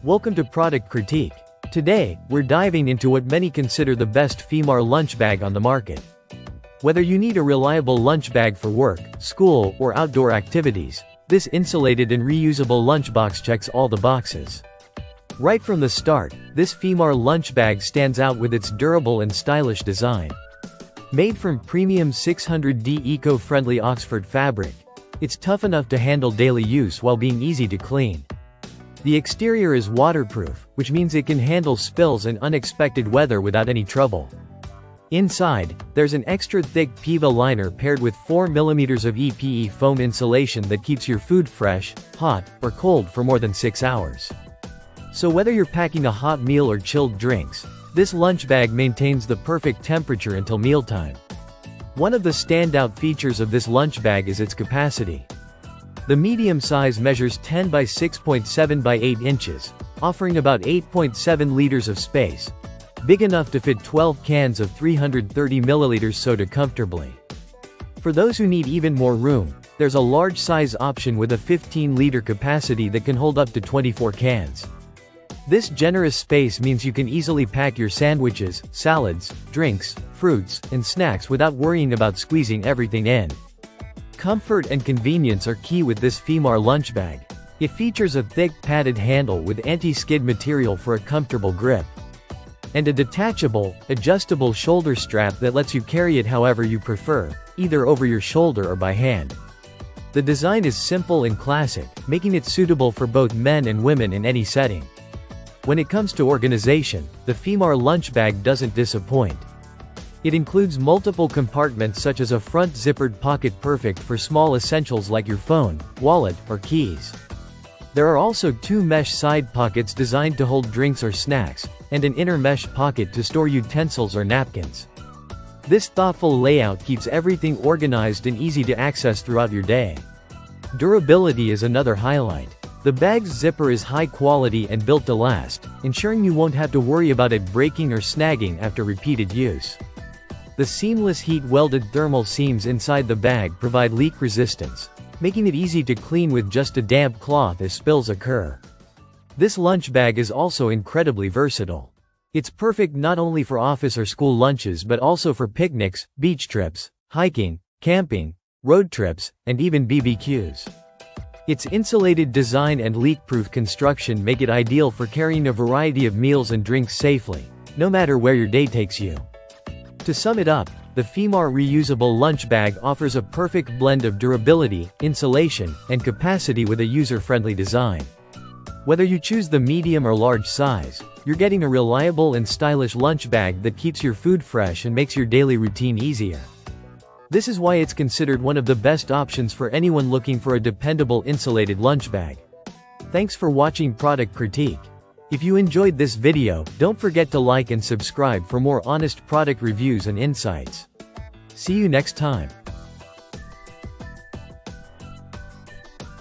Welcome to Product Critique. Today, we're diving into what many consider the best Femuar lunch bag on the market. Whether you need a reliable lunch bag for work, school, or outdoor activities, this insulated and reusable lunchbox checks all the boxes. Right from the start, this Femuar lunch bag stands out with its durable and stylish design. Made from premium 600D eco-friendly Oxford fabric, it's tough enough to handle daily use while being easy to clean. The exterior is waterproof, which means it can handle spills and unexpected weather without any trouble. Inside, there's an extra thick PVA liner paired with 4 mm of EPE foam insulation that keeps your food fresh, hot, or cold for more than 6 hours. So whether you're packing a hot meal or chilled drinks, this lunch bag maintains the perfect temperature until mealtime. One of the standout features of this lunch bag is its capacity. The medium size measures 10 by 6.7 by 8 inches, offering about 8.7 liters of space, big enough to fit 12 cans of 330 milliliters soda comfortably. For those who need even more room, there's a large size option with a 15-liter capacity that can hold up to 24 cans. This generous space means you can easily pack your sandwiches, salads, drinks, fruits, and snacks without worrying about squeezing everything in. Comfort and convenience are key with this Femuar lunch bag. It features a thick padded handle with anti-skid material for a comfortable grip, and a detachable, adjustable shoulder strap that lets you carry it however you prefer, either over your shoulder or by hand. The design is simple and classic, making it suitable for both men and women in any setting. When it comes to organization, the Femuar lunch bag doesn't disappoint. It includes multiple compartments such as a front zippered pocket perfect for small essentials like your phone, wallet, or keys. There are also 2 mesh side pockets designed to hold drinks or snacks, and an inner mesh pocket to store utensils or napkins. This thoughtful layout keeps everything organized and easy to access throughout your day. Durability is another highlight. The bag's zipper is high quality and built to last, ensuring you won't have to worry about it breaking or snagging after repeated use. The seamless heat-welded thermal seams inside the bag provide leak resistance, making it easy to clean with just a damp cloth if spills occur. This lunch bag is also incredibly versatile. It's perfect not only for office or school lunches but also for picnics, beach trips, hiking, camping, road trips, and even BBQs. Its insulated design and leak-proof construction make it ideal for carrying a variety of meals and drinks safely, no matter where your day takes you. To sum it up, the Femuar reusable lunch bag offers a perfect blend of durability, insulation, and capacity with a user-friendly design. Whether you choose the medium or large size, you're getting a reliable and stylish lunch bag that keeps your food fresh and makes your daily routine easier. This is why it's considered one of the best options for anyone looking for a dependable insulated lunch bag. Thanks for watching Product Critique. If you enjoyed this video, don't forget to like and subscribe for more honest product reviews and insights. See you next time.